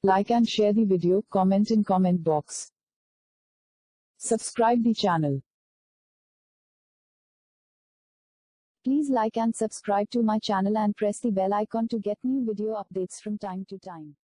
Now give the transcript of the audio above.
Like and share the video, comment in comment box. Subscribe the channel. Please like and subscribe to my channel and press the bell icon to get new video updates from time to time.